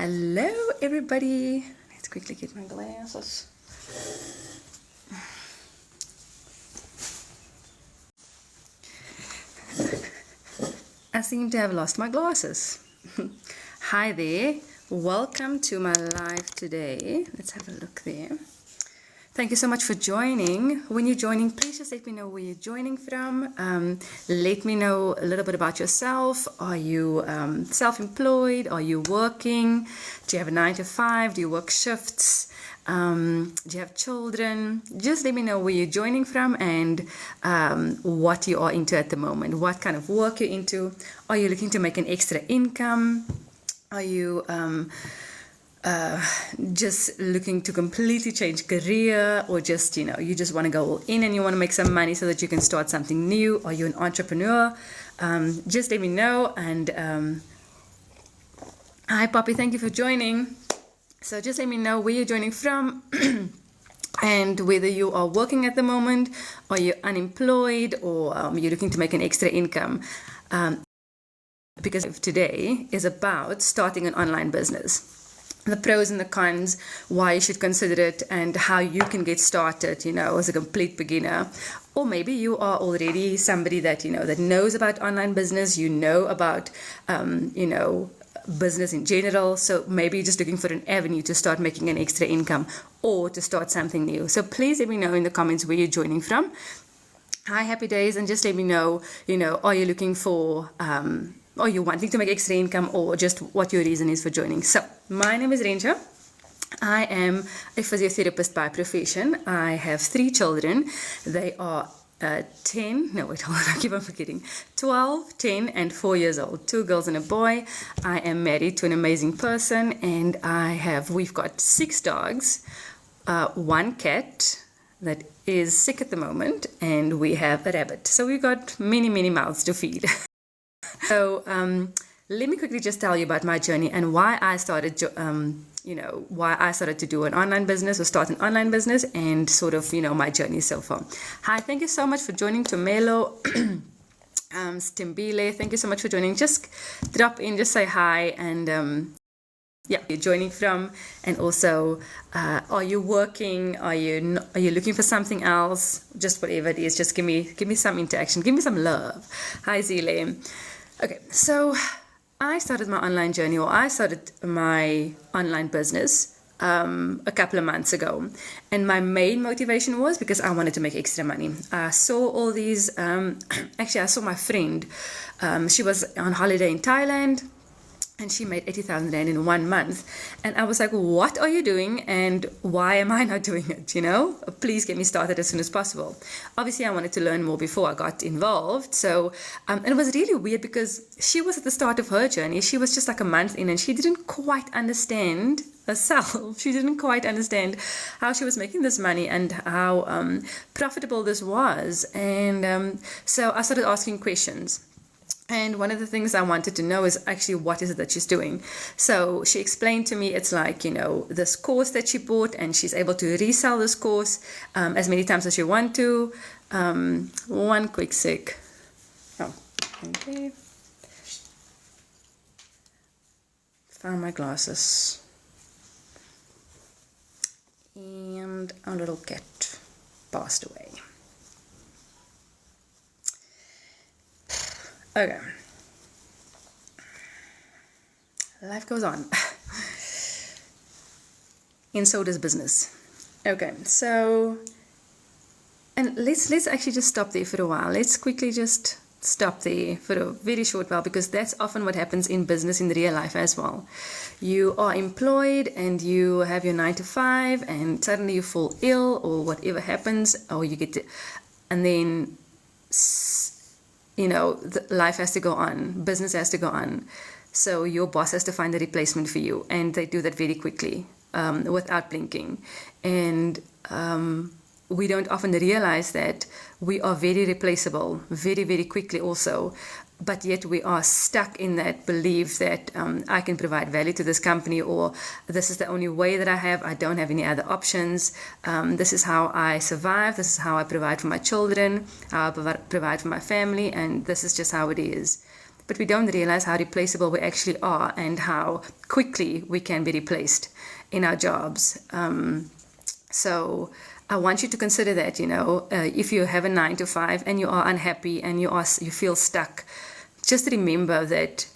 Hello everybody. Let's quickly get my glasses. I seem to have lost my glasses. Hi there. Welcome to my live today. Let's have a look there. Thank you so much for joining. When you're joining, please just let me know where you're joining from. Let me know a little bit about yourself. Are you self-employed? Are you working? Do you have a 9 to 5? Do you work shifts? Do you have children? Just let me know where you're joining from and what you are into at the moment. What kind of work you're into. Are you looking to make an extra income? Are you just looking to completely change career, or just, you just want to go all in and you want to make some money so that you can start something new? Are you an entrepreneur? Just let me know. And hi Poppy, thank you for joining. So just let me know where you're joining from and whether you are working at the moment, or you're unemployed, or you're looking to make an extra income. Because today is about starting an online business. The pros and the cons, why you should consider it, and how you can get started, as a complete beginner. Or maybe you are already somebody that, that knows about online business, about, business in general. So maybe you're just looking for an avenue to start making an extra income or to start something new. So please let me know in the comments where you're joining from. Hi, happy days. And just let me know, are you looking for, are you wanting to make extra income, or just what your reason is for joining. So my name is Renja. I am a physiotherapist by profession. I have 3 children. They are 10, no wait, hold on, I keep on forgetting, 12, 10 and 4 years old, 2 girls and a boy. I am married to an amazing person, and we've got 6 dogs, 1 cat that is sick at the moment, and we have a rabbit. So we've got many mouths to feed. So let me quickly just tell you about my journey and why I started to do an online business, or start an online business, and sort of, my journey so far. Hi, thank you so much for joining. Tomelo, Stimbile, thank you so much for joining. Just drop in, just say hi, and you're joining from, and also, are you working? Are you looking for something else? Just whatever it is, just give me some interaction, give me some love. Hi, Zile. Okay, so I started my online journey, or I started my online business a couple of months ago, and my main motivation was because I wanted to make extra money. I saw all these, actually I saw my friend, she was on holiday in Thailand, and she made 80,000 Rand in 1 month. And I was like, what are you doing? And why am I not doing it? Please get me started as soon as possible. Obviously, I wanted to learn more before I got involved. So, and it was really weird because she was at the start of her journey. She was just like a month in, and she didn't quite understand herself. She didn't quite understand how she was making this money and how profitable this was. And so I started asking questions. And one of the things I wanted to know is actually what is it that she's doing. So she explained to me it's like, this course that she bought, and she's able to resell this course as many times as she wants to. One quick sec. Oh, okay. Found my glasses. And our little cat passed away. Okay. Life goes on. And so does business. Okay, so, and let's actually just stop there for a while. Let's quickly just stop there for a very short while, because that's often what happens in business in real life as well. You are employed and you have your 9 to 5, and suddenly you fall ill, or whatever happens, or you get to, and then life has to go on, business has to go on. So your boss has to find a replacement for you, and they do that very quickly, without blinking. And we don't often realize that we are very replaceable, very quickly also. But yet we are stuck in that belief that I can provide value to this company, or this is the only way that I have. I don't have any other options. This is how I survive. This is how I provide for my children, how I provide for my family, and this is just how it is. but we don't realize how replaceable we actually are and how quickly we can be replaced in our jobs. So I want you to consider that, if you have a 9 to 5 and you are unhappy and you feel stuck, just remember that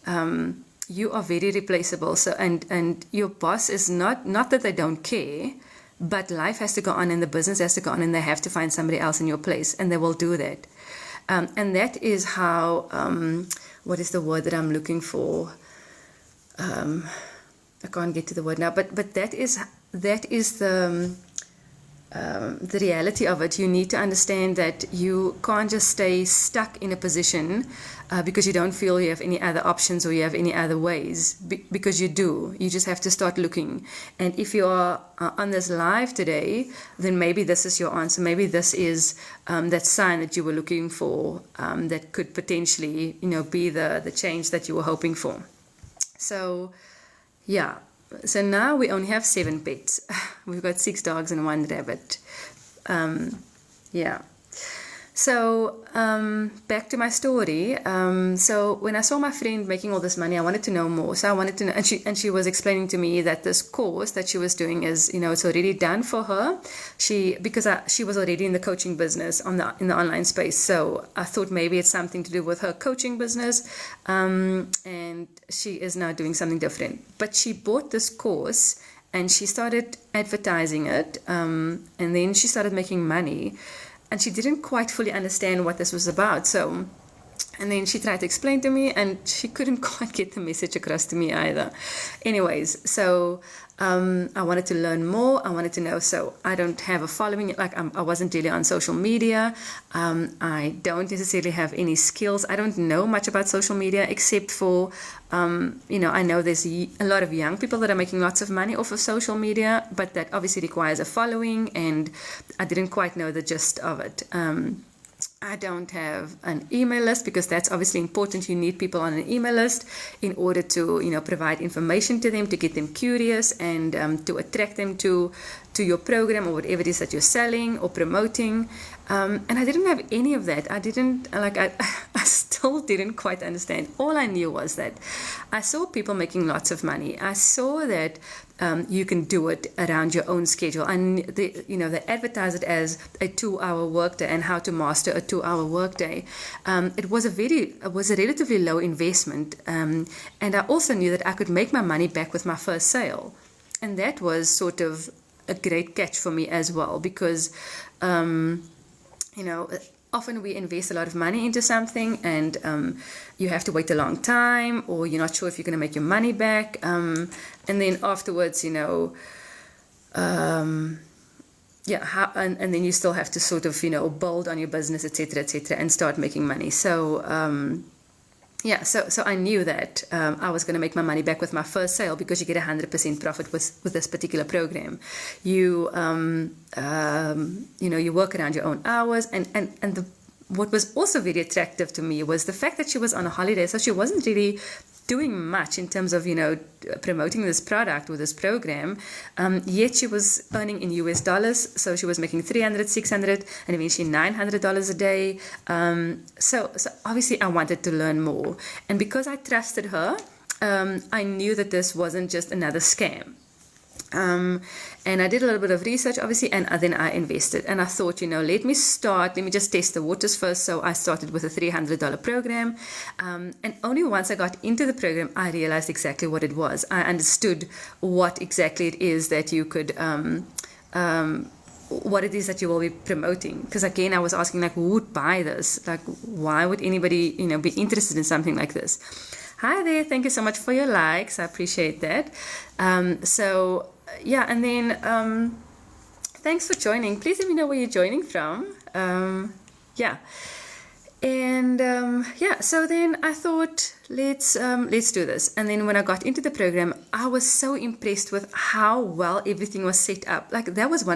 you are very replaceable. So and your boss is not that they don't care, but life has to go on and the business has to go on and they have to find somebody else in your place, and they will do that. And that is how, what is the word that I'm looking for? I can't get to the word now, but that is the reality of it. You need to understand that you can't just stay stuck in a position because you don't feel you have any other options or you have any other ways, because you do. You just have to start looking. And if you are on this live today, then maybe this is your answer. Maybe this is that sign that you were looking for, that could potentially, be the change that you were hoping for. So, yeah. So now we only have 7 pets. We've got 6 dogs and 1 rabbit. Yeah. So back to my story. So when I saw my friend making all this money, I wanted to know more. So I wanted to know, and she was explaining to me that this course that she was doing is, it's already done for her. She was already in the coaching business in the online space. So I thought maybe it's something to do with her coaching business, and she is now doing something different. But she bought this course and she started advertising it, and then she started making money. And she didn't quite fully understand what this was about. So, and then she tried to explain to me, and she couldn't quite get the message across to me either. Anyways, so I wanted to learn more. I wanted to know. So I don't have a following. I wasn't really on social media. I don't necessarily have any skills. I don't know much about social media except for, I know there's a lot of young people that are making lots of money off of social media, but that obviously requires a following, and I didn't quite know the gist of it. I don't have an email list because that's obviously important. You need people on an email list in order to, provide information to them, to get them curious, and to attract them to your program or whatever it is that you're selling or promoting. And I didn't have any of that. I still didn't quite understand. All I knew was that I saw people making lots of money. I saw that you can do it around your own schedule. And they advertise it as a 2-hour workday and how to master a 2-hour workday. It was a relatively low investment. And I also knew that I could make my money back with my first sale. And that was sort of a great catch for me as well, because, often we invest a lot of money into something, and you have to wait a long time, or you're not sure if you're going to make your money back. And then afterwards, and then you still have to sort of, build on your business, etc., and start making money. So, so I knew that I was going to make my money back with my first sale, because you get 100% profit with this particular program. You you work around your own hours, and what was also very attractive to me was the fact that she was on a holiday, so she wasn't really doing much in terms of promoting this product or this program, yet she was earning in US dollars. So she was making $300, $600, and eventually $900 a day. So obviously I wanted to learn more, and because I trusted her, I knew that this wasn't just another scam. And I did a little bit of research, obviously, and then I invested. And I thought, let me just test the waters first. So I started with a $300 program. And only once I got into the program, I realized exactly what it was. I understood what exactly it is that you could, what it is that you will be promoting. Because again, I was asking, who would buy this? Why would anybody, be interested in something like this? Hi there. Thank you so much for your likes. I appreciate that. And then thanks for joining. Please let me know where you're joining from. So then I thought, let's do this. And then when I got into the program, I was so impressed with how well everything was set up. That was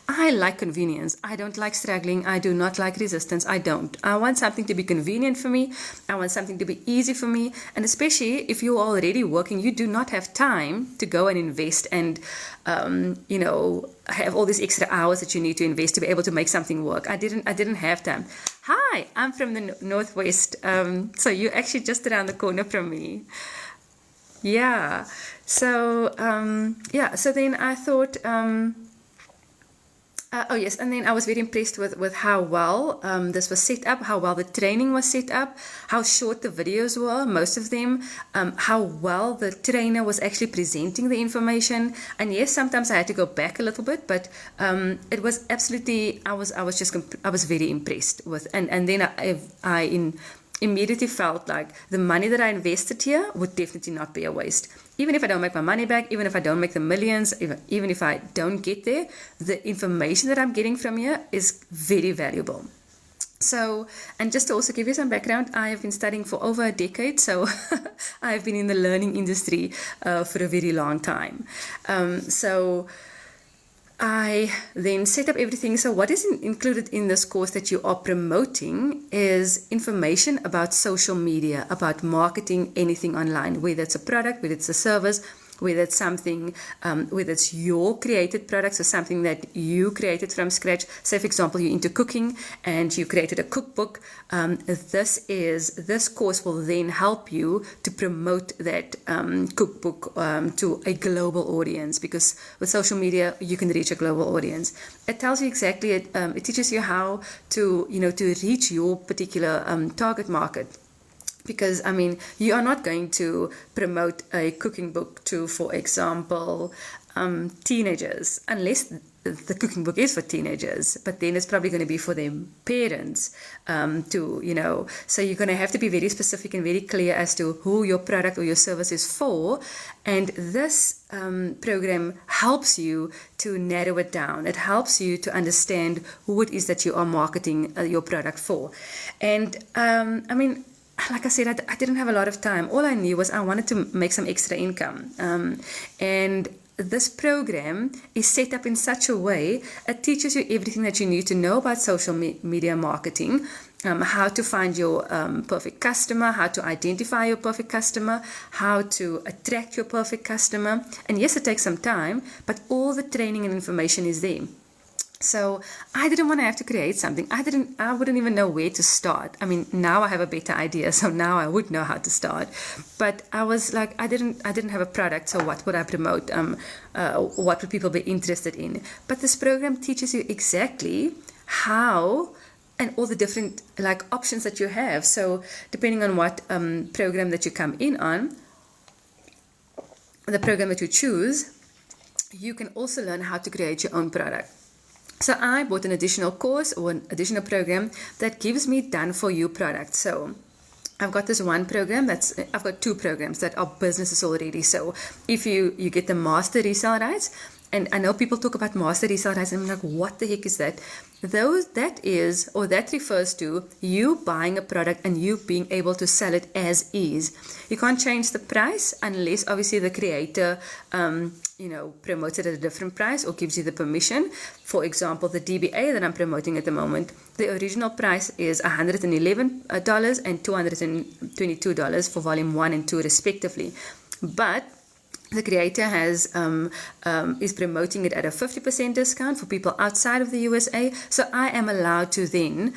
I like convenience. I don't like struggling. I do not like resistance. I don't. I want something to be convenient for me. I want something to be easy for me. And especially if you're already working, you do not have time to go and invest and, have all these extra hours that you need to invest to be able to make something work. I didn't have time. Hi, I'm from the Northwest. So you're actually just around the corner from me. Yeah. So so then I thought, oh yes, and then I was very impressed with how well this was set up, how well the training was set up, how short the videos were, most of them, how well the trainer was actually presenting the information. And yes, sometimes I had to go back a little bit, but it was absolutely, I was very impressed with, and then I immediately felt like the money that I invested here would definitely not be a waste. Even if I don't make my money back, even if I don't make the millions, even if I don't get there, the information that I'm getting from here is very valuable. So, and just to also give you some background, I have been studying for over a decade, so I've been in the learning industry for a very long time. So I then set up everything. So what is included in this course that you are promoting is information about social media, about marketing anything online, whether it's a product, whether it's a service, whether it's something, whether it's your created products or something that you created from scratch. Say, for example, you're into cooking and you created a cookbook. This course will then help you to promote that cookbook to a global audience, because with social media, you can reach a global audience. It tells you exactly, it teaches you how to reach your particular target market. Because, I mean, you are not going to promote a cooking book to, for example, teenagers, unless the cooking book is for teenagers, but then it's probably going to be for their parents so you're going to have to be very specific and very clear as to who your product or your service is for. And this program helps you to narrow it down. It helps you to understand who it is that you are marketing your product for. And, I mean, like I said, I didn't have a lot of time. All I knew was I wanted to make some extra income. And this program is set up in such a way, it teaches you everything that you need to know about social media marketing, how to find your perfect customer, how to identify your perfect customer, how to attract your perfect customer. And yes, it takes some time, but all the training and information is there. So I didn't want to have to create something. I wouldn't even know where to start. I mean, now I have a better idea, so now I would know how to start. But I was like, I didn't have a product, so what would I promote? What would people be interested in? But this program teaches you exactly how and all the different options that you have. So depending on what program that you come in on, the program that you choose, you can also learn how to create your own product. So I bought an additional course or an additional program that gives me done-for-you products. So I've got this one program I've got two programs that are businesses already. So if you get the master resell rights, and I know people talk about master resell rights, and I'm like, what the heck is that? That refers to you buying a product and you being able to sell it as is. You can't change the price unless obviously the creator promotes it at a different price or gives you the permission. For example, the DBA that I'm promoting at the moment, the original price is $111 and $222 for volume 1 and 2 respectively. But the creator is promoting it at a 50% discount for people outside of the USA, so I am allowed to then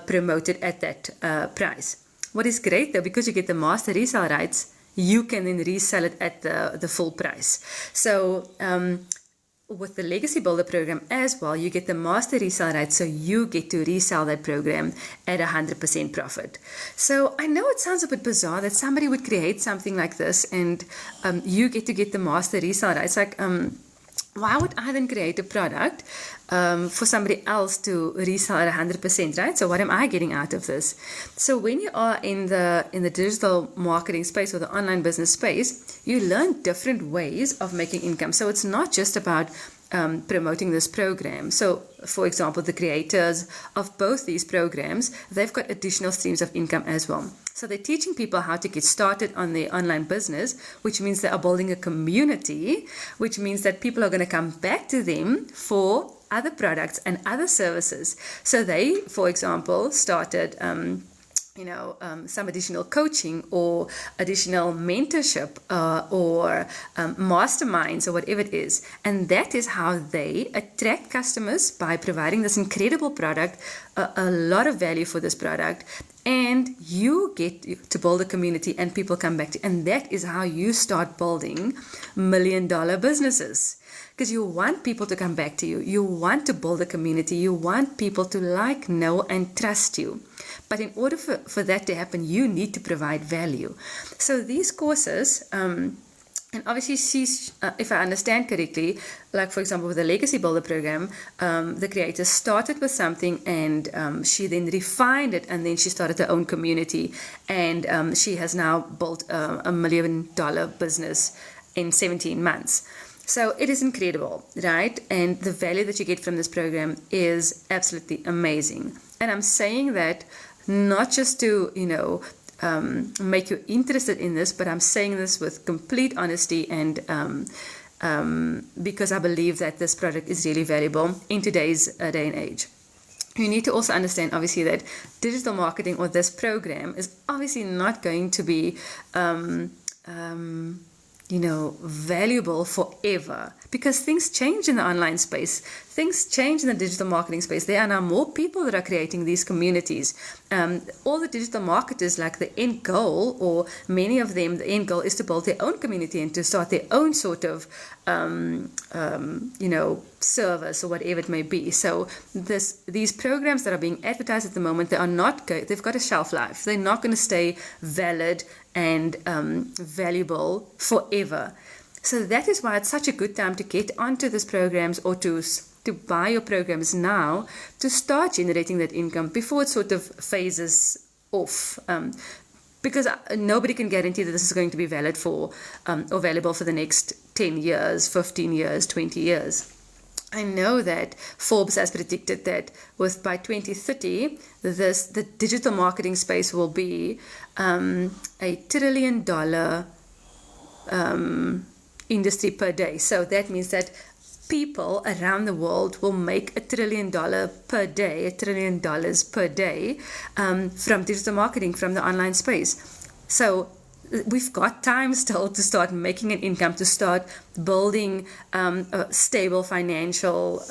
promote it at that price. What is great though, because you get the master resell rights, you can then resell it at the full price. So with the Legacy Builder program as well, you get the master resell rights, so you get to resell that program at 100% profit. So I know it sounds a bit bizarre that somebody would create something like this and you get to get the master resell rights. Why would I then create a product for somebody else to resell at 100%, right? So what am I getting out of this? So when you are in the digital marketing space or the online business space, you learn different ways of making income. So it's not just about promoting this program. So for example, the creators of both these programs, they've got additional streams of income as well. So they're teaching people how to get started on their online business, which means they are building a community, which means that people are going to come back to them for other products and other services. So they, for example, started some additional coaching or additional mentorship or masterminds or whatever it is. And that is how they attract customers by providing this incredible product a lot of value for this product, and you get to build a community and people come back to you. And that is how you start building million-dollar businesses. Because you want people to come back to you. You want to build a community. You want people to like, know, and trust you. But in order for that to happen, you need to provide value. So these courses, and obviously she's, if I understand correctly, like for example with the Legacy Builder program, the creator started with something and she then refined it, and then she started her own community, and she has now built a $1 million business in 17 months. So it is incredible, right? And the value that you get from this program is absolutely amazing. And I'm saying that not just to, make you interested in this, but I'm saying this with complete honesty, and because I believe that this product is really valuable in today's day and age. You need to also understand, obviously, that digital marketing or this program is obviously not going to be valuable forever, because things change in the online space. Things change in the digital marketing space. There are now more people that are creating these communities. All the digital marketers, like the end goal, or many of them, the end goal is to build their own community and to start their own sort of, service or whatever it may be. So these programs that are being advertised at the moment, they've got a shelf life. They're not going to stay valid and valuable forever. So that is why it's such a good time to get onto these programs, or to buy your programs now, to start generating that income before it sort of phases off. Because nobody can guarantee that this is going to be valid for or valuable for the next 10 years, 15 years, 20 years. I know that Forbes has predicted that by 2030, the digital marketing space will be $1 trillion industry per day. So that means that people around the world will make $1 trillion per day, $1 trillion per day from digital marketing, from the online space. So we've got time still to start making an income, to start building a stable financial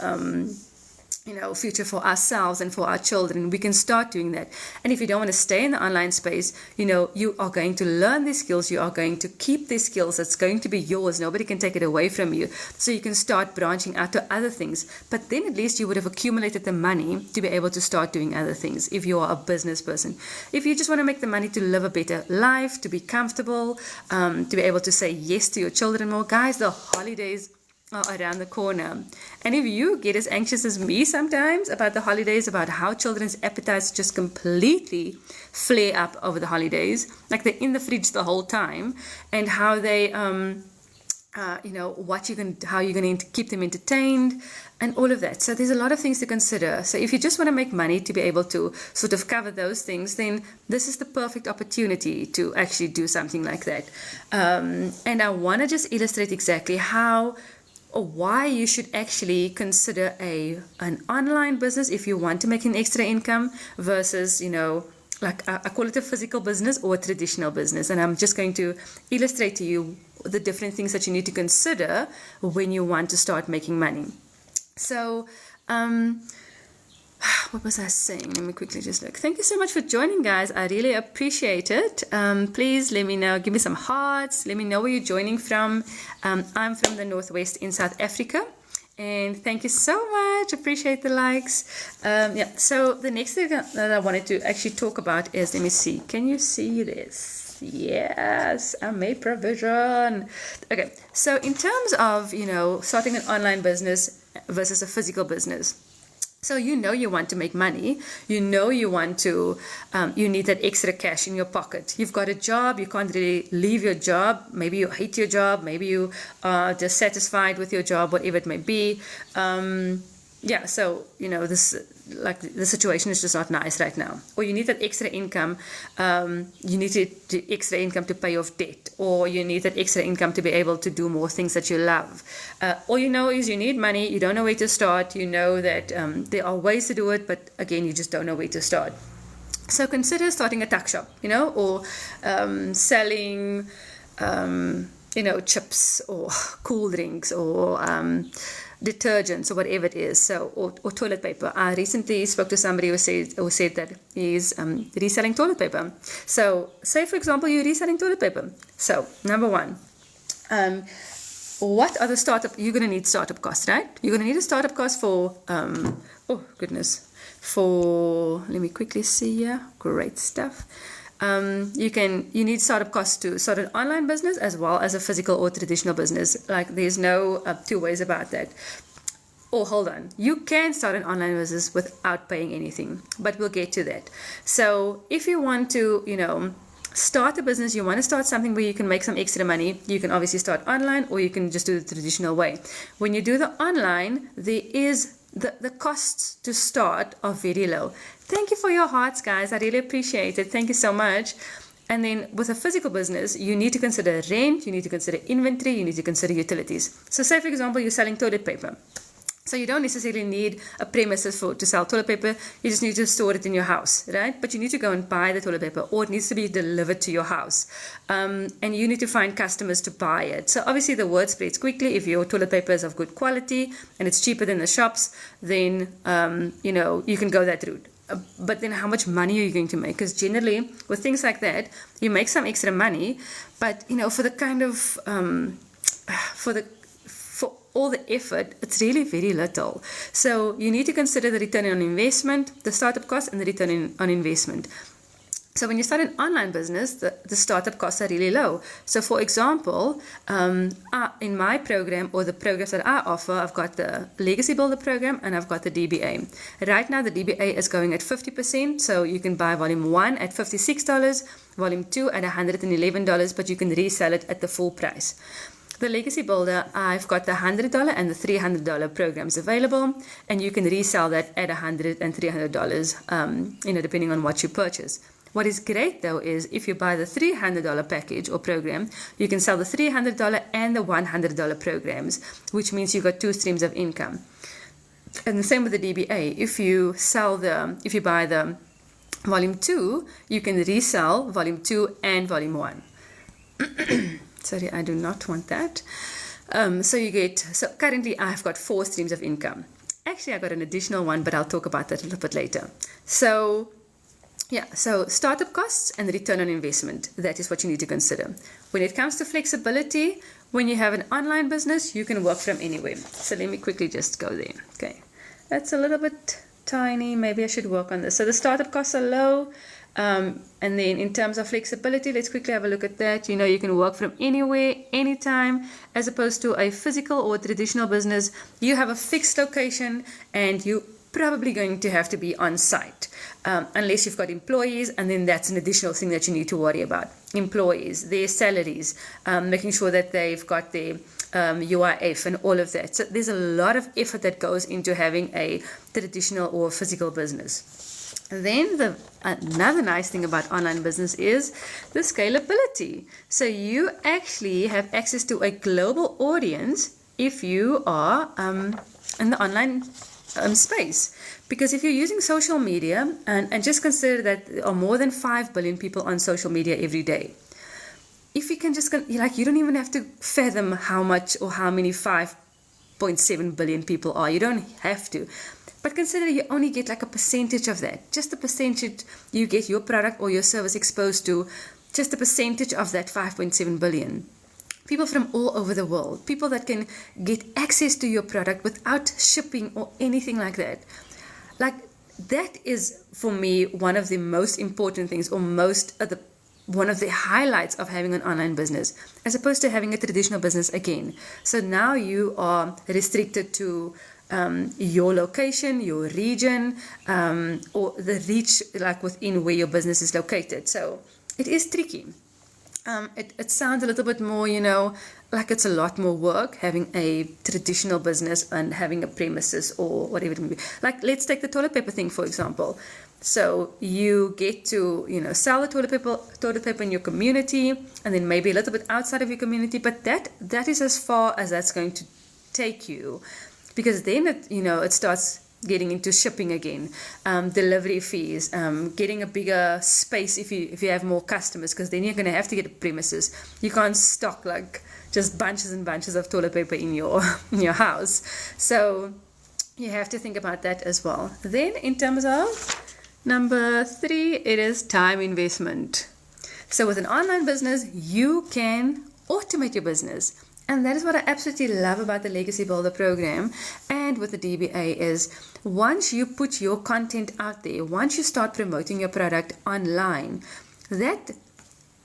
future for ourselves and for our children. We can start doing that. And if you don't want to stay in the online space, you are going to learn these skills. You are going to keep these skills. It's going to be yours. Nobody can take it away from you. So you can start branching out to other things. But then at least you would have accumulated the money to be able to start doing other things if you are a business person. If you just want to make the money to live a better life, to be comfortable, to be able to say yes to your children more. Guys, the holidays are around the corner. And if you get as anxious as me sometimes about the holidays, about how children's appetites just completely flare up over the holidays, like they're in the fridge the whole time, and how they how you're going to keep them entertained and all of that. So there's a lot of things to consider. So if you just want to make money to be able to sort of cover those things, then this is the perfect opportunity to actually do something like that. And I want to just illustrate exactly how or why you should actually consider an online business if you want to make an extra income versus, like I call it a physical business or a traditional business. And I'm just going to illustrate to you the different things that you need to consider when you want to start making money. So, what was I saying? Let me quickly just look. Thank you so much for joining, guys. I really appreciate it. Please let me know. Give me some hearts. Let me know where you're joining from. I'm from the Northwest in South Africa. And thank you so much. Appreciate the likes. So the next thing that I wanted to actually talk about is, let me see. Can you see this? Yes, I made provision. Okay. So in terms of, starting an online business versus a physical business. So you want to make money, you want to, you need that extra cash in your pocket. You've got a job, you can't really leave your job. Maybe you hate your job, maybe you are dissatisfied with your job, whatever it may be. So, like the situation is just not nice right now. Or you need that extra income, you need extra income to pay off debt, or you need that extra income to be able to do more things that you love. All you know is you need money, you don't know where to start, you know that there are ways to do it, but again, you just don't know where to start. So consider starting a tuck shop, or selling, chips or cool drinks or detergents or whatever it is, so or toilet paper. I recently spoke to somebody who said that he's reselling toilet paper. So say for example you're reselling toilet paper. So number one, what are the you're going to need startup costs, right? You're going to need a startup cost for let me quickly see here. Great stuff. You need startup costs to start an online business as well as a physical or traditional business. Like there's no two ways about that. Oh, hold on. You can start an online business without paying anything, but we'll get to that. So if you want to, start a business, you want to start something where you can make some extra money, you can obviously start online or you can just do the traditional way. When you do the online, there is the costs to start are very low. Thank you for your hearts, guys. I really appreciate it. Thank you so much. And then with a physical business, you need to consider rent, you need to consider inventory, you need to consider utilities. So say, for example, you're selling toilet paper. So you don't necessarily need a premises to sell toilet paper. You just need to store it in your house, right? But you need to go and buy the toilet paper, or it needs to be delivered to your house. And you need to find customers to buy it. So obviously the word spreads quickly. If your toilet paper is of good quality and it's cheaper than the shops, then, you can go that route. But then how much money are you going to make? Because generally with things like that, you make some extra money, but, for the kind of, for all the effort, it's really very little. So you need to consider the return on investment, the startup cost, and the return on investment. So when you start an online business, the startup costs are really low. So for example, in my program or the programs that I offer, I've got the Legacy Builder program and I've got the DBA. Right now the DBA is going at 50%, so you can buy volume 1 at $56, volume 2 at $111, but you can resell it at the full price. The Legacy Builder, I've got the $100 and the $300 programs available, and you can resell that at $100 and $300, depending on what you purchase. What is great though is if you buy the $300 package or program, you can sell the $300 and the $100 programs, which means you've got two streams of income. And the same with the DBA. If you buy the volume 2, you can resell volume 2 and volume 1. Sorry, I do not want that. So currently I've got 4 streams of income. Actually, I got an additional one, but I'll talk about that a little bit later. So startup costs and return on investment, that is what you need to consider. When it comes to flexibility, when you have an online business, you can work from anywhere. So let me quickly just go there. Okay, that's a little bit tiny. Maybe I should work on this. So the startup costs are low. And then in terms of flexibility, let's quickly have a look at that. You can work from anywhere, anytime, as opposed to a physical or traditional business. You have a fixed location and you're probably going to have to be on site, unless you've got employees, and then that's an additional thing that you need to worry about. Employees, their salaries, making sure that they've got their UIF and all of that. So there's a lot of effort that goes into having a traditional or physical business. Then another nice thing about online business is the scalability. So you actually have access to a global audience if you are in the online space. Because if you're using social media, and just consider that there are more than 5 billion people on social media every day. If you can just, you don't even have to fathom how much or how many 5.7 billion people are. You don't have to. But consider you only get like a percentage of that. Just a percentage you get your product or your service exposed to, just a percentage of that 5.7 billion. People from all over the world, people that can get access to your product without shipping or anything like that. Like that is for me one of the most important things, or one of the highlights of having an online business, as opposed to having a traditional business again. So now you are restricted to your location, your region, or the reach within where your business is located. So it is tricky. It sounds a little bit more, like it's a lot more work having a traditional business and having a premises or whatever it may be. Like let's take the toilet paper thing, for example. So you get to, sell the toilet paper in your community, and then maybe a little bit outside of your community, but that is as far as that's going to take you. Because then it starts getting into shipping again, delivery fees, getting a bigger space if you have more customers, because then you're going to have to get a premises. You can't stock like just bunches and bunches of toilet paper in your in your house. So you have to think about that as well. Then in terms of number 3, it is time investment. So with an online business, you can automate your business. And that is what I absolutely love about the Legacy Builder program and with the DBA is once you put your content out there, once you start promoting your product online, that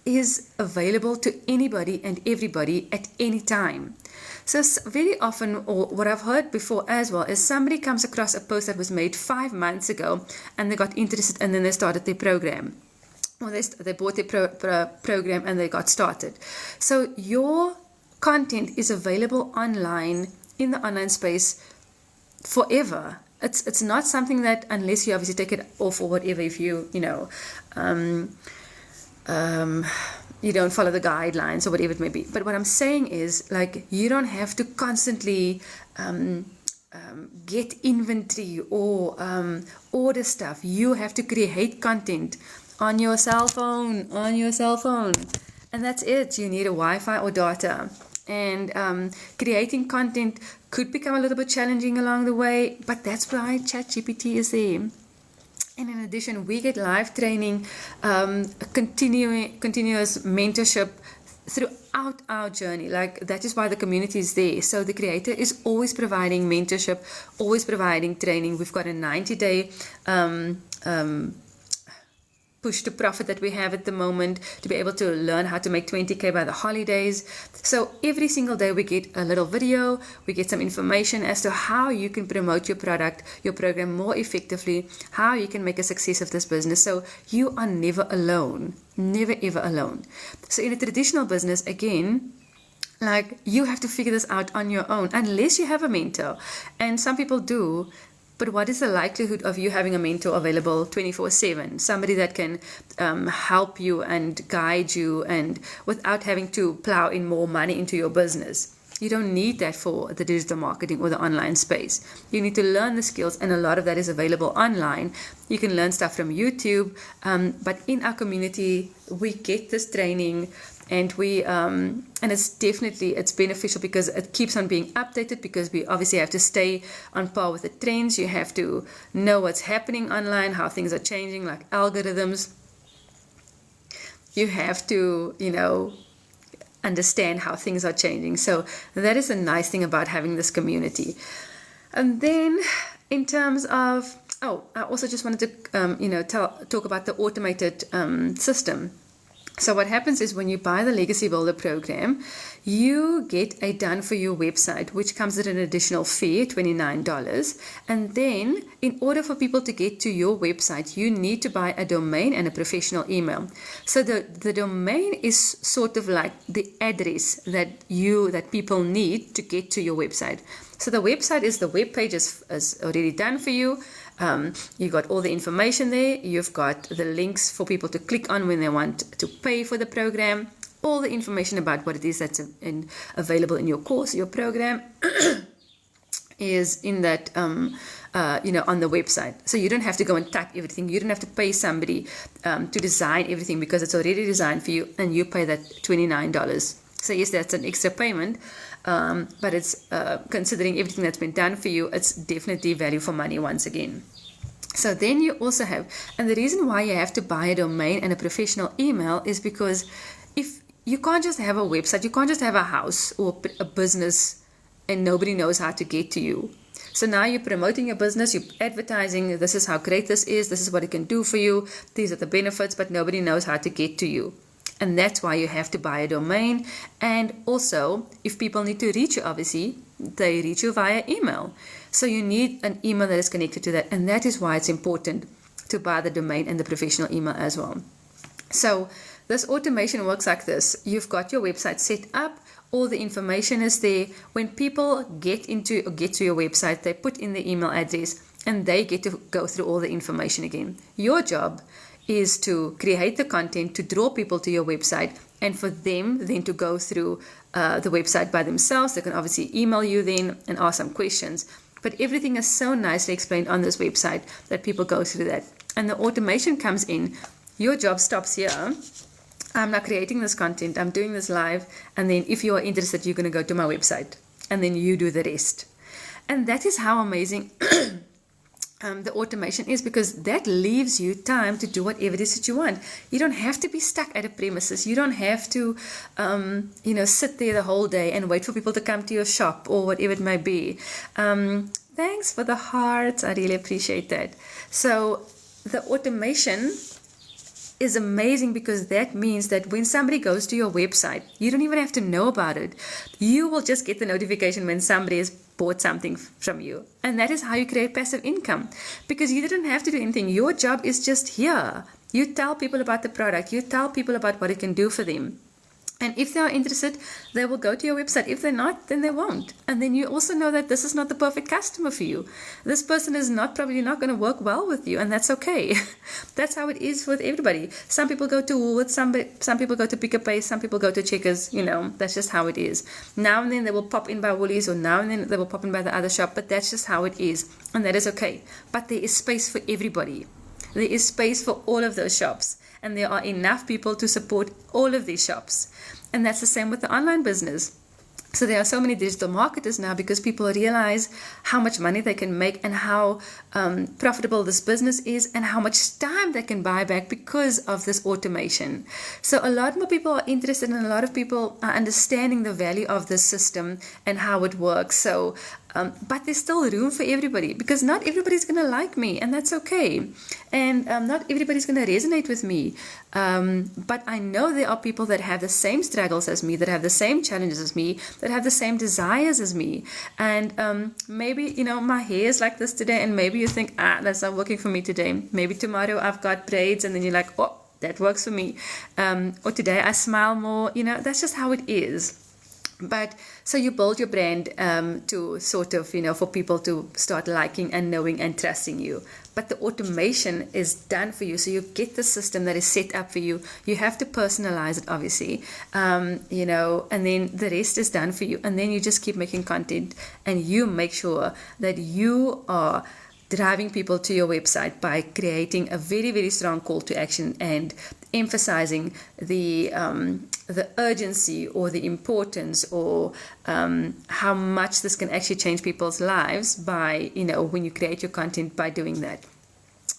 is available to anybody and everybody at any time. So very often, or what I've heard before as well, is somebody comes across a post that was made 5 months ago and they got interested and then they started their program. Or they bought their program and they got started. So your content is available online in the online space forever. It's not something that, unless you obviously take it off or whatever, if you you don't follow the guidelines or whatever it may be. But what I'm saying is, like, you don't have to constantly get inventory or order stuff. You have to create content on your cell phone, and that's it. You need a Wi-Fi or data. And creating content could become a little bit challenging along the way, but that's why ChatGPT is there. And in addition, we get live training, continuous mentorship throughout our journey. Like, that is why the community is there. So the creator is always providing mentorship, always providing training. We've got a 90-day push to profit that we have at the moment to be able to learn how to make 20K by the holidays. So every single day we get a little video, we get some information as to how you can promote your product, your program more effectively, how you can make a success of this business. So you are never alone, never ever alone. So in a traditional business, again, like, you have to figure this out on your own unless you have a mentor. And some people do. But what is the likelihood of you having a mentor available 24/7? Somebody that can help you and guide you, and without having to plow in more money into your business. You don't need that for the digital marketing or the online space. You need to learn the skills, and a lot of that is available online. You can learn stuff from YouTube, but in our community, we get this training. And and it's beneficial because it keeps on being updated, because we obviously have to stay on par with the trends. You have to know what's happening online, how things are changing, like algorithms. You have to, understand how things are changing. So that is a nice thing about having this community. And then in terms of, I also just wanted to, talk about the automated system. So what happens is, when you buy the Legacy Builder program, you get a done-for-you website, which comes at an additional fee, $29. And then, in order for people to get to your website, you need to buy a domain and a professional email. So the domain is sort of like the address that people need to get to your website. So the website is, the web page is already done for you. You've got all the information there. You've got the links for people to click on when they want to pay for the program. All the information about what it is that's available in your course, your program, is in that, on the website. So you don't have to go and type everything. You don't have to pay somebody to design everything, because it's already designed for you, and you pay that $29. So yes, that's an extra payment, but it's considering everything that's been done for you, it's definitely value for money once again. So then you also have, and the reason why you have to buy a domain and a professional email is because if you can't just have a website, you can't just have a house or a business and nobody knows how to get to you. So now you're promoting your business, you're advertising, this is how great this is what it can do for you, these are the benefits, but nobody knows how to get to you. And that's why you have to buy a domain. And also, if people need to reach you, obviously, they reach you via email. So you need an email that is connected to that. And that is why it's important to buy the domain and the professional email as well. So this automation works like this. You've got your website set up. All the information is there. When people get to your website, they put in the email address and they get to go through all the information again. Your job is to create the content, to draw people to your website, and for them then to go through the website by themselves. They can obviously email you then and ask some questions. But everything is so nicely explained on this website that people go through that. And the automation comes in. Your job stops here. I'm not creating this content. I'm doing this live. And then if you are interested, you're going to go to my website. And then you do the rest. And that is how amazing the automation is, because that leaves you time to do whatever it is that you want. You don't have to be stuck at a premises. You don't have to, sit there the whole day and wait for people to come to your shop or whatever it may be. Thanks for the hearts. I really appreciate that. So the automation is amazing, because that means that when somebody goes to your website, you don't even have to know about it. You will just get the notification when somebody has bought something from you. And that is how you create passive income, because you didn't have to do anything. Your job is just here. You tell people about the product. You tell people about what it can do for them. And if they are interested, they will go to your website. If they're not, then they won't. And then you also know that this is not the perfect customer for you. This person is probably not going to work well with you, and that's okay. That's how it is with everybody. Some people go to Woolworths, some people go to Pick n Pay, some people go to Checkers. That's just how it is. Now and then they will pop in by Woolies, or now and then they will pop in by the other shop, but that's just how it is. And that is okay. But there is space for everybody. There is space for all of those shops. And there are enough people to support all of these shops. And that's the same with the online business. So there are so many digital marketers now, because people realize how much money they can make and how profitable this business is, and how much time they can buy back because of this automation. So a lot more people are interested, and a lot of people are understanding the value of this system and how it works. So but there's still room for everybody, because not everybody's going to like me, and that's okay. And not everybody's going to resonate with me. But I know there are people that have the same struggles as me, that have the same challenges as me, that have the same desires as me. And maybe, my hair is like this today, and maybe you think, that's not working for me today. Maybe tomorrow I've got braids, and then you're like, oh, that works for me. Or today I smile more. That's just how it is. But so you build your brand to sort of, for people to start liking and knowing and trusting you. But the automation is done for you. So you get the system that is set up for you. You have to personalize it, obviously, and then the rest is done for you. And then you just keep making content, and you make sure that you are driving people to your website by creating a very, very strong call to action and emphasizing the urgency or the importance, or how much this can actually change people's lives by, when you create your content by doing that.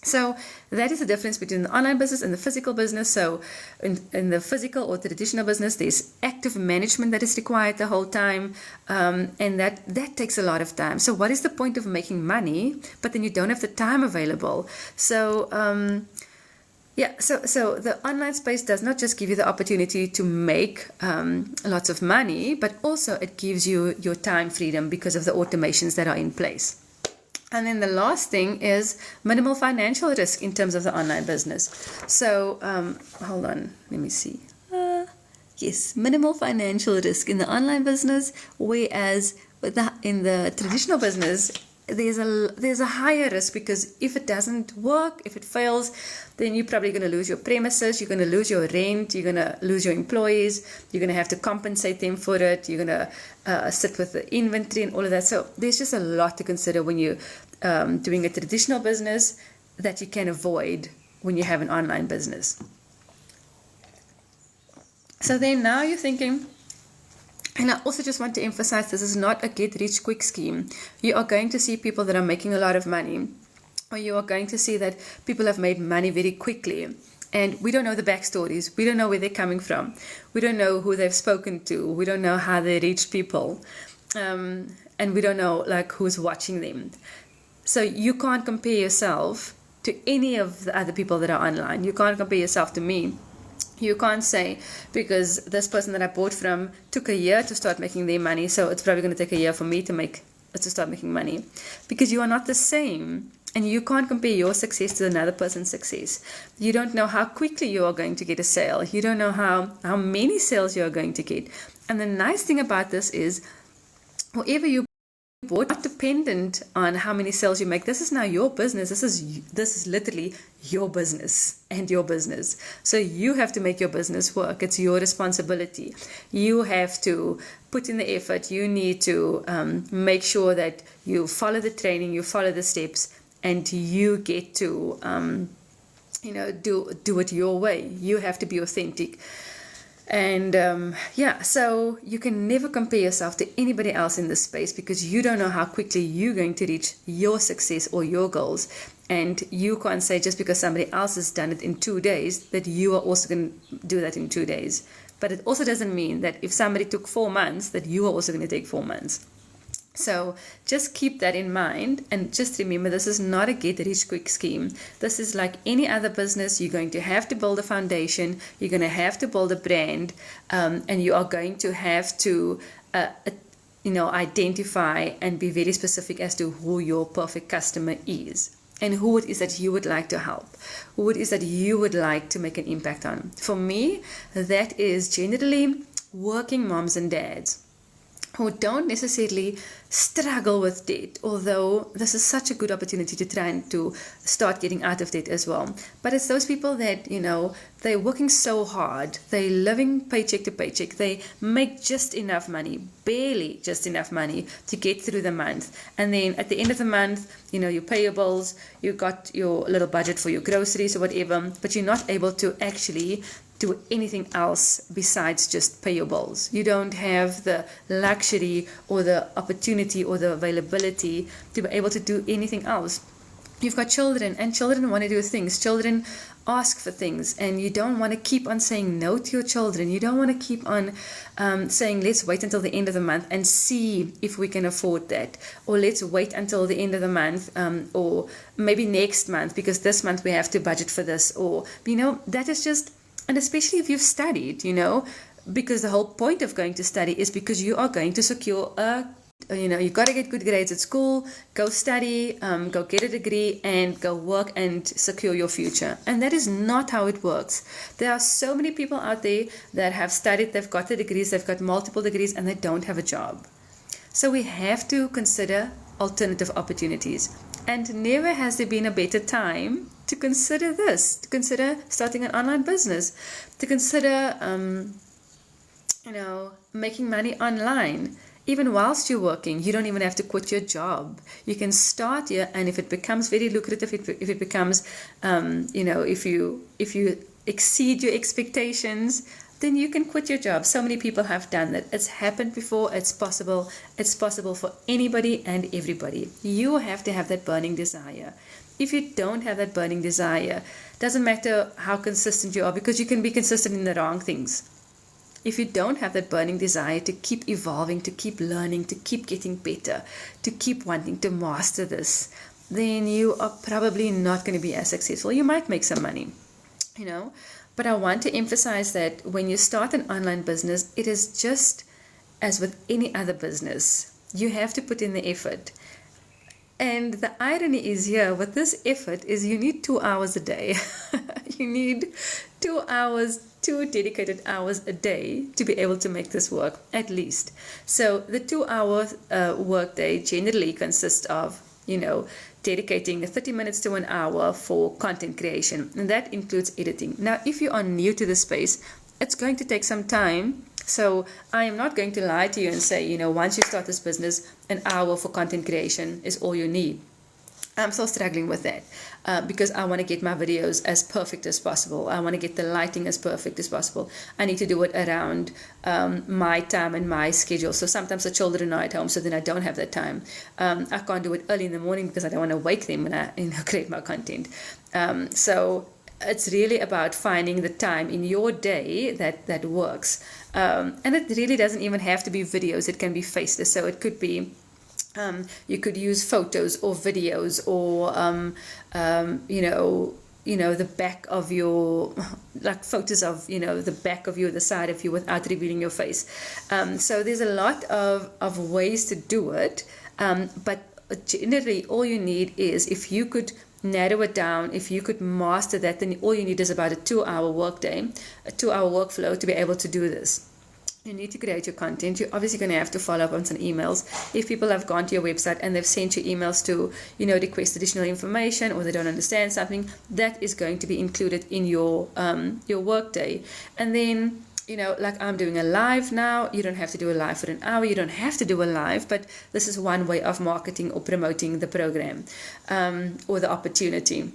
So that is the difference between the online business and the physical business. So in the physical or traditional business, there's active management that is required the whole time, and that takes a lot of time. So what is the point of making money, but then you don't have the time available? So so the online space does not just give you the opportunity to make lots of money, but also it gives you your time freedom because of the automations that are in place. And then the last thing is minimal financial risk in terms of the online business. So hold on, let me see. Yes, minimal financial risk in the online business, whereas in the traditional business, there's a higher risk, because if it doesn't work, if it fails, then you're probably going to lose your premises, you're going to lose your rent, you're going to lose your employees, you're going to have to compensate them for it, you're going to sit with the inventory and all of that. So there's just a lot to consider when you're doing a traditional business that you can avoid when you have an online business. So then now you're thinking, and I also just want to emphasize, this is not a get-rich-quick scheme. You are going to see people that are making a lot of money, or you are going to see that people have made money very quickly. And we don't know the backstories. We don't know where they're coming from. We don't know who they've spoken to. We don't know how they reached people. And we don't know who's watching them. So you can't compare yourself to any of the other people that are online. You can't compare yourself to me. You can't say, because this person that I bought from took a year to start making their money, so it's probably going to take a year for me to start making money. Because you are not the same, and you can't compare your success to another person's success. You don't know how quickly you are going to get a sale. You don't know how many sales you are going to get. And the nice thing about this is, wherever you not dependent on how many sales you make. This is now your business. This is literally your business and your business. So you have to make your business work. It's your responsibility. You have to put in the effort. You need to make sure that you follow the training, you follow the steps, and you get to do it your way. You have to be authentic. And so you can never compare yourself to anybody else in this space, because you don't know how quickly you're going to reach your success or your goals. And you can't say just because somebody else has done it in 2 days that you are also going to do that in 2 days. But it also doesn't mean that if somebody took 4 months that you are also going to take 4 months. So just keep that in mind, and just remember, this is not a get-rich-quick scheme. This is like any other business. You're going to have to build a foundation, you're going to have to build a brand, and you are going to have to identify and be very specific as to who your perfect customer is, and who it is that you would like to help, who it is that you would like to make an impact on. For me, that is generally working moms and dads who don't necessarily struggle with debt, although this is such a good opportunity to try and to start getting out of debt as well. But it's those people that, they're working so hard, they're living paycheck to paycheck, they make just enough money, barely just enough money to get through the month. And then at the end of the month, you pay your bills, you got your little budget for your groceries or whatever, but you're not able to actually do anything else besides just pay your bills. You don't have the luxury or the opportunity or the availability to be able to do anything else. You've got children, and children want to do things. Children ask for things, and you don't want to keep on saying no to your children. You don't want to keep on saying, let's wait until the end of the month and see if we can afford that, or let's wait until the end of the month, or maybe next month, because this month we have to budget for this, or that is just. And especially if you've studied, because the whole point of going to study is because you are going to secure you've got to get good grades at school, go study, go get a degree, and go work and secure your future. And that is not how it works. There are so many people out there that have studied, they've got the degrees, they've got multiple degrees, and they don't have a job. So we have to consider alternative opportunities. And never has there been a better time to consider this, to consider starting an online business, to consider, making money online. Even whilst you're working, you don't even have to quit your job. You can start here, and if it becomes very lucrative, if it becomes, if you exceed your expectations, then you can quit your job. So many people have done that. It's happened before. It's possible. It's possible for anybody and everybody. You have to have that burning desire. If you don't have that burning desire, doesn't matter how consistent you are, because you can be consistent in the wrong things. If you don't have that burning desire to keep evolving, to keep learning, to keep getting better, to keep wanting to master this, then you are probably not going to be as successful. You might make some money, but I want to emphasize that when you start an online business, it is just as with any other business. You have to put in the effort. And the irony is here with this effort is you need 2 hours a day. You need 2 hours, 2 dedicated hours a day to be able to make this work, at least. So the 2-hour workday generally consists of, dedicating 30 minutes to an hour for content creation. And that includes editing. Now, if you are new to the space, it's going to take some time. So I am not going to lie to you and say, once you start this business, an hour for content creation is all you need. I'm still struggling with that because I want to get my videos as perfect as possible. I want to get the lighting as perfect as possible. I need to do it around my time and my schedule. So sometimes the children are at home, so then I don't have that time. I can't do it early in the morning because I don't want to wake them when I create my content. So it's really about finding the time in your day that works. And it really doesn't even have to be videos. It can be faceless. So it could be you could use photos or videos or the back of your, like photos of the back of you, the side of you, without revealing your face. So there's a lot of ways to do it, but generally all you need is, if you could narrow it down, if you could master that, then all you need is about a 2-hour workday, a 2-hour workflow to be able to do this. you need to create your content. You're obviously going to have to follow up on some emails. If people have gone to your website and they've sent you emails to, request additional information, or they don't understand something, that is going to be included in your workday. And then, like I'm doing a live now, you don't have to do a live for an hour, you don't have to do a live, but this is one way of marketing or promoting the program or the opportunity.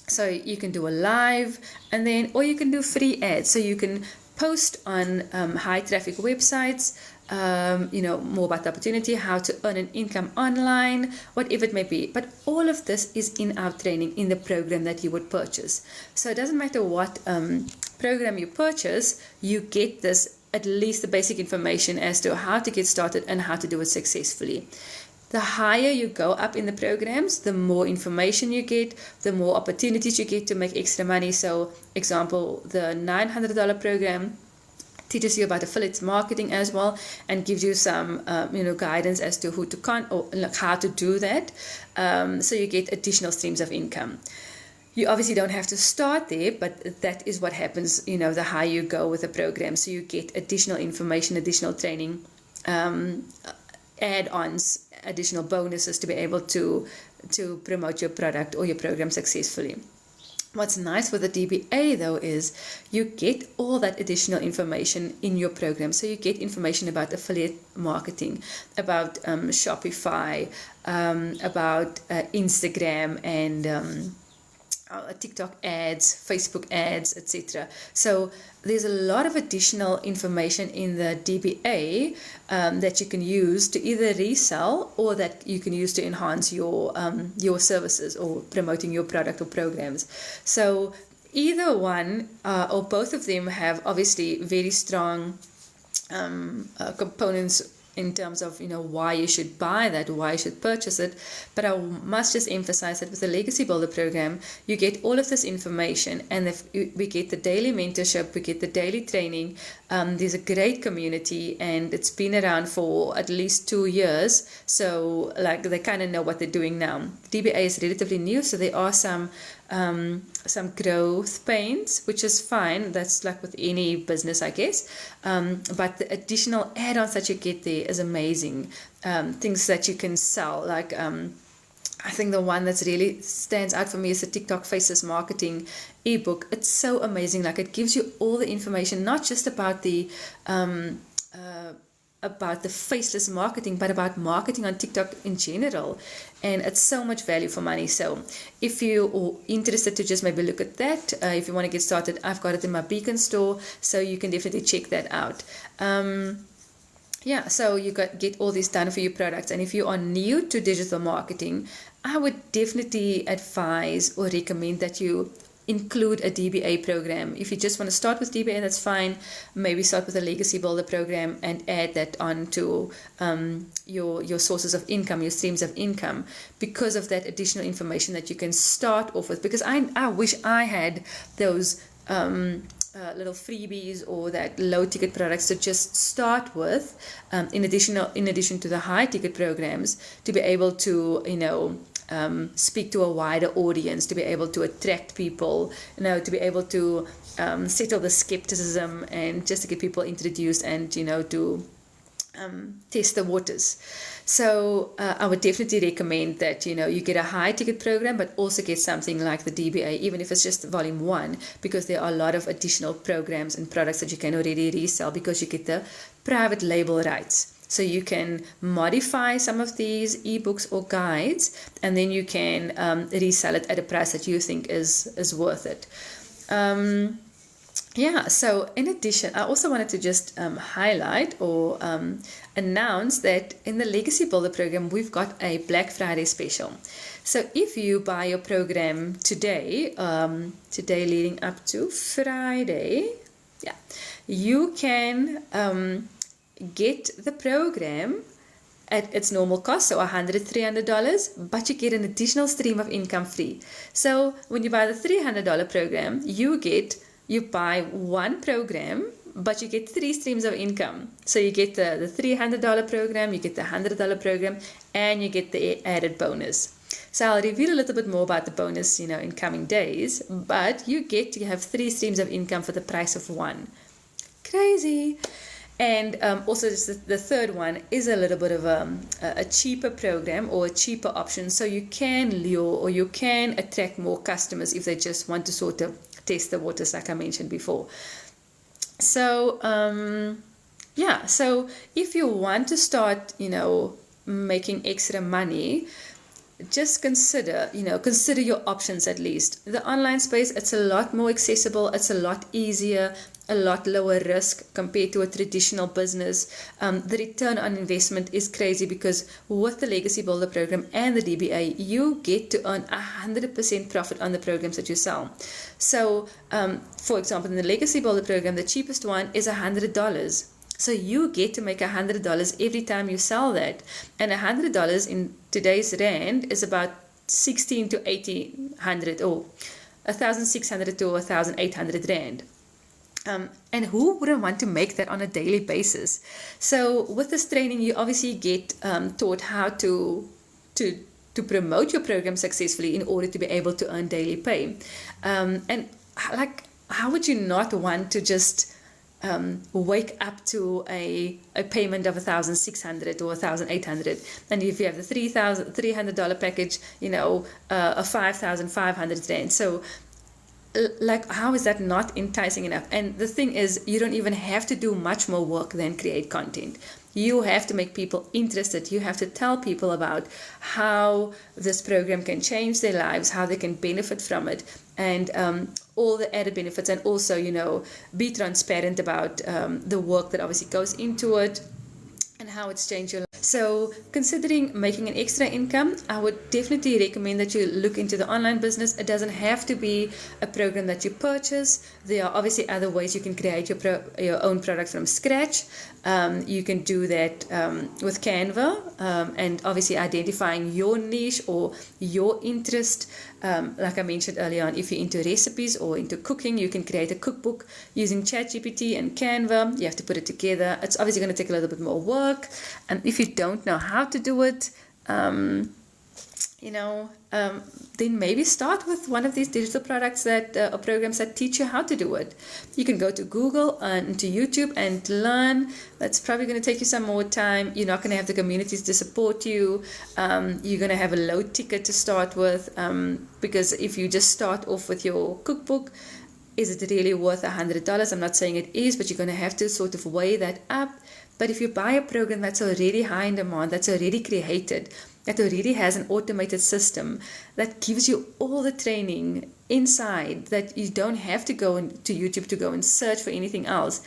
So you can do a live, and then, or you can do free ads. So you can post on high traffic websites, more about the opportunity, how to earn an income online, whatever it may be. But all of this is in our training, in the program that you would purchase. So it doesn't matter what program you purchase, you get this, at least the basic information as to how to get started and how to do it successfully. The higher you go up in the programs, the more information you get, the more opportunities you get to make extra money. So, example, the $900 program teaches you about affiliate marketing as well, and gives you some, guidance as to who to or how to do that. So you get additional streams of income. You obviously don't have to start there, but that is what happens, the higher you go with the program. So you get additional information, additional training, add-ons, additional bonuses to be able to promote your product or your program successfully. What's nice with the DBA though is you get all that additional information in your program. So you get information about affiliate marketing, about Shopify, about Instagram and TikTok ads, Facebook ads, etc. So there's a lot of additional information in the DBA that you can use to either resell or that you can use to enhance your services or promoting your product or programs. So either one or both of them have obviously very strong components in terms of why you should buy that, why you should purchase it. But I must just emphasize that with the Legacy Builder program, you get all of this information, and we get the daily mentorship, we get the daily training. There's a great community, and it's been around for at least 2 years, so they kind of know what they're doing now. DBA is relatively new, so there are some growth pains, which is fine. That's like with any business, I guess. But the additional add-ons that you get there is amazing. Things that you can sell, like I think the one that's really stands out for me is the TikTok Faces Marketing ebook. It's so amazing. Like, it gives you all the information, not just about the faceless marketing, but about marketing on TikTok in general. And it's so much value for money. So if you are interested to just maybe look at that, if you want to get started, I've got it in my Beacon store, so you can definitely check that out. So you get all this done for your products. And if you are new to digital marketing, I would definitely advise or recommend that you include a DBA program. If you just want to start with DBA, that's fine. Maybe start with a Legacy Builder program and add that on to your sources of income, your streams of income, because of that additional information that you can start off with. Because I wish I had those little freebies or that low ticket products to just start with, in addition to the high ticket programs, to be able to speak to a wider audience, to be able to attract people, to be able to settle the skepticism, and just to get people introduced and to test the waters. So I would definitely recommend that you get a high ticket program, but also get something like the DBA, even if it's just volume 1, because there are a lot of additional programs and products that you can already resell, because you get the private label rights. So you can modify some of these ebooks or guides, and then you can resell it at a price that you think is worth it. So in addition, I also wanted to just highlight or announce that in the Legacy Builder program, we've got a Black Friday special. So if you buy your program today leading up to Friday, you can get the program at its normal cost, so $100-$300, but you get an additional stream of income free. So when you buy the $300 program, you buy one program, but you get 3 streams of income. So you get the $300 program, you get the $100 program, and you get the added bonus. So I'll reveal a little bit more about the bonus, in coming days, but you have 3 streams of income for the price of 1. Crazy. And also just the third one is a little bit of a cheaper program or a cheaper option, so you can lure or you can attract more customers if they just want to sort of test the waters, like I mentioned before. So yeah, so if you want to start, making extra money, just consider your options at least. The online space, it's a lot more accessible, it's a lot easier, a lot lower risk compared to a traditional business. The return on investment is crazy because with the Legacy Builder program and the DBA, you get to earn 100% profit on the programs that you sell. So, for example, in the Legacy Builder program, the cheapest one is $100. So you get to make $100 every time you sell that. And $100 in today's rand is about 16 to 1800 or 1,600 to 1,800 rand. And who wouldn't want to make that on a daily basis? So with this training, you obviously get taught how to promote your program successfully in order to be able to earn daily pay. And like, how would you not want to just wake up to a payment of 1,600 or 1,800, and if you have the $300 package, a 5,500 rand. So like, how is that not enticing enough? And the thing is, you don't even have to do much more work than create content. You have to make people interested. You have to tell people about how this program can change their lives, how they can benefit from it, and all the added benefits, and also, be transparent about the work that obviously goes into it and how it's changed your life. So considering making an extra income, I would definitely recommend that you look into the online business. It doesn't have to be a program that you purchase. There are obviously other ways you can create your own product from scratch. You can do that with Canva, and obviously identifying your niche or your interest. Like I mentioned earlier on, if you're into recipes or into cooking, you can create a cookbook using ChatGPT and Canva. You have to put it together. It's obviously going to take a little bit more work. And if you don't know how to do it, then maybe start with one of these digital products or programs that teach you how to do it. You can go to Google and to YouTube and learn. That's probably going to take you some more time. You're not going to have the communities to support you. You're going to have a low ticket to start with, because if you just start off with your cookbook, is it really worth $100? I'm not saying it is, but you're going to have to sort of weigh that up. But if you buy a program that's already high in demand, that's already created, that already has an automated system that gives you all the training inside, that you don't have to go to YouTube to go and search for anything else,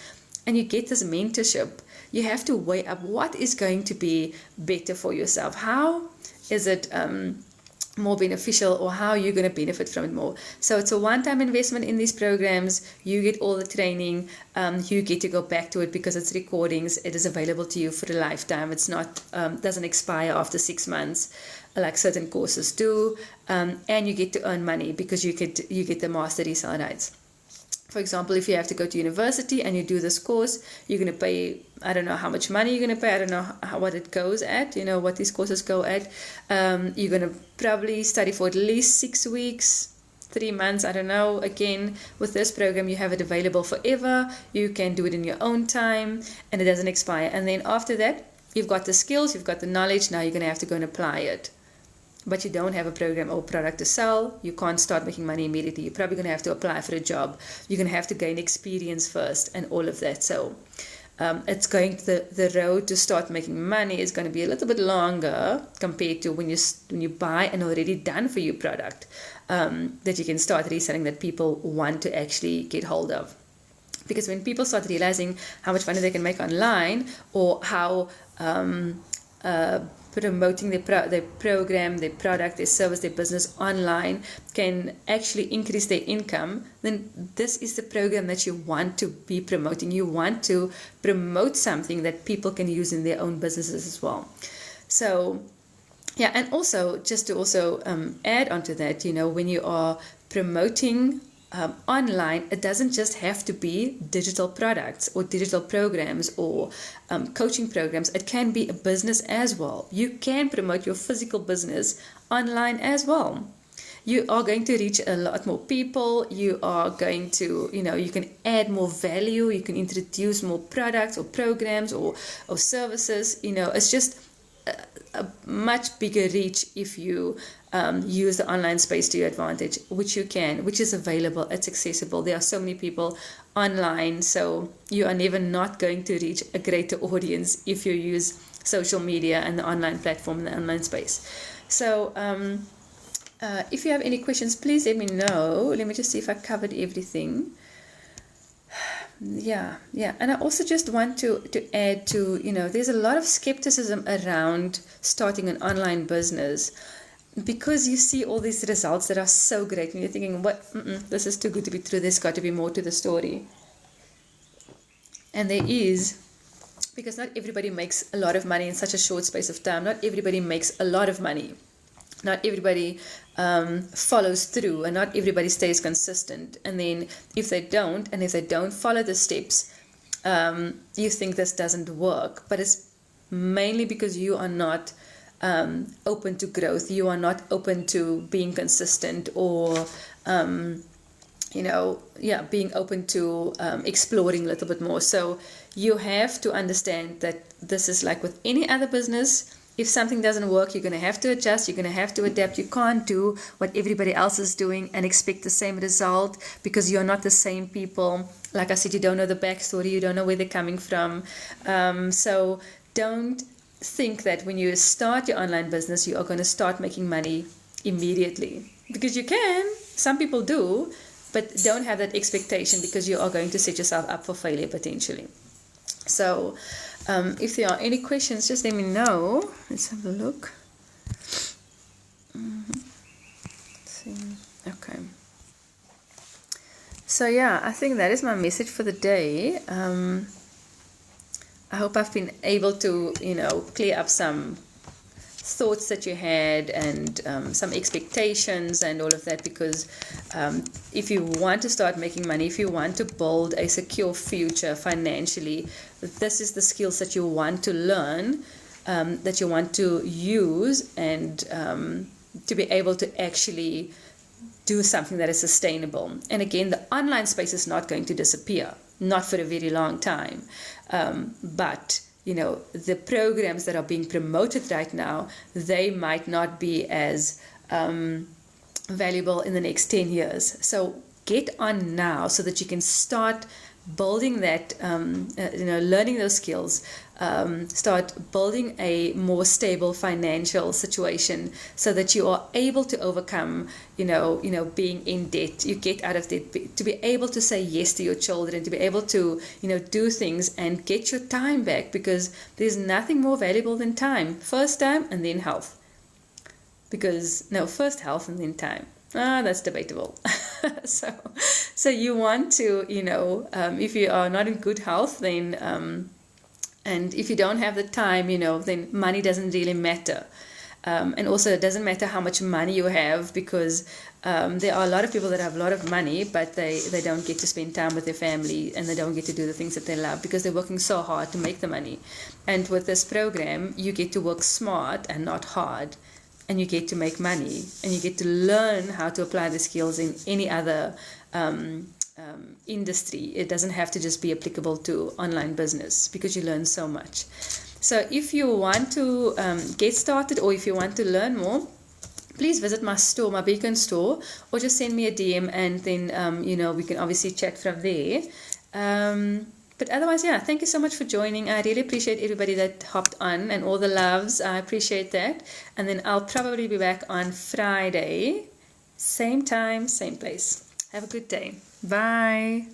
and you get this mentorship, you have to weigh up what is going to be better for yourself. How is it more beneficial, or how you're going to benefit from it more? So it's a one-time investment in these programs. You get all the training. You get to go back to it because it's recordings. It is available to you for a lifetime. It's not doesn't expire after 6 months like certain courses do. And you get to earn money because you get the master resale rights. For example, if you have to go to university and you do this course, you're going to pay, I don't know how much money you're going to pay. I don't know what it goes at, what these courses go at. You're going to probably study for at least 6 weeks, 3 months, I don't know. Again, with this program, you have it available forever. You can do it in your own time, and it doesn't expire. And then after that, you've got the skills, you've got the knowledge. Now you're going to have to go and apply it. But you don't have a program or product to sell. You can't start making money immediately. You're probably going to have to apply for a job. You're going to have to gain experience first and all of that. So it's going to the road to start making money is going to be a little bit longer compared to when you buy an already done for you product that you can start reselling, that people want to actually get hold of. Because when people start realizing how much money they can make online, or how promoting their program, their product, their service, their business online can actually increase their income, then this is the program that you want to be promoting. You want to promote something that people can use in their own businesses as well. So, yeah, and also, just to also add onto that, when you are promoting online, it doesn't just have to be digital products or digital programs or coaching programs. It can be a business as well. You can promote your physical business online as well. you are going to reach a lot more people. You are going to, you can add more value. You can introduce more products or programs or services. It's just a much bigger reach if you use the online space to your advantage, which you can, which is available. It's accessible. There are so many people online, so you are never not going to reach a greater audience if you use social media and the online platform and the online space. So if you have any questions, please let me know. Let me just see if I covered everything. Yeah. And I also just want to add to, there's a lot of skepticism around starting an online business because you see all these results that are so great and you're thinking, this is too good to be true. There's got to be more to the story. And there is, because not everybody makes a lot of money in such a short space of time. Not everybody makes a lot of money. Not everybody follows through, and not everybody stays consistent. And then if they don't follow the steps, you think this doesn't work. But it's mainly because you are not open to growth. You are not open to being consistent or, being open to exploring a little bit more. So you have to understand that this is like with any other business. If something doesn't work, you're going to have to adjust. You're going to have to adapt. You can't do what everybody else is doing and expect the same result because you're not the same people. Like I said, you don't know the backstory. You don't know where they're coming from. So don't think that when you start your online business, you are going to start making money immediately. Because you can. Some people do. But don't have that expectation because you are going to set yourself up for failure potentially. So if there are any questions, just let me know. Let's have a look. Let's see. Okay. So yeah, I think that is my message for the day. I hope I've been able to, clear up some thoughts that you had and some expectations and all of that, because if you want to start making money, if you want to build a secure future financially, this is the skills that you want to learn, that you want to use, and to be able to actually do something that is sustainable. And again, the online space is not going to disappear, not for a very long time, but the programs that are being promoted right now, they might not be as valuable in the next 10 years. So get on now so that you can start building that, learning those skills, start building a more stable financial situation so that you are able to overcome, being in debt. You get out of debt, to be able to say yes to your children, to be able to, do things and get your time back, because there's nothing more valuable than time. First time and then health. First health and then time. That's debatable. So you want to, if you are not in good health, then, and if you don't have the time, then money doesn't really matter. And also it doesn't matter how much money you have, because there are a lot of people that have a lot of money, but they don't get to spend time with their family, and they don't get to do the things that they love because they're working so hard to make the money. And with this program, you get to work smart and not hard. And you get to make money, and you get to learn how to apply the skills in any other industry. It doesn't have to just be applicable to online business, because you learn so much. So if you want to get started, or if you want to learn more, please visit my store, my Beacon store, or just send me a DM, and then we can obviously chat from there. But otherwise, thank you so much for joining. I really appreciate everybody that hopped on and all the loves. I appreciate that. And then I'll probably be back on Friday. Same time, same place. Have a good day. Bye.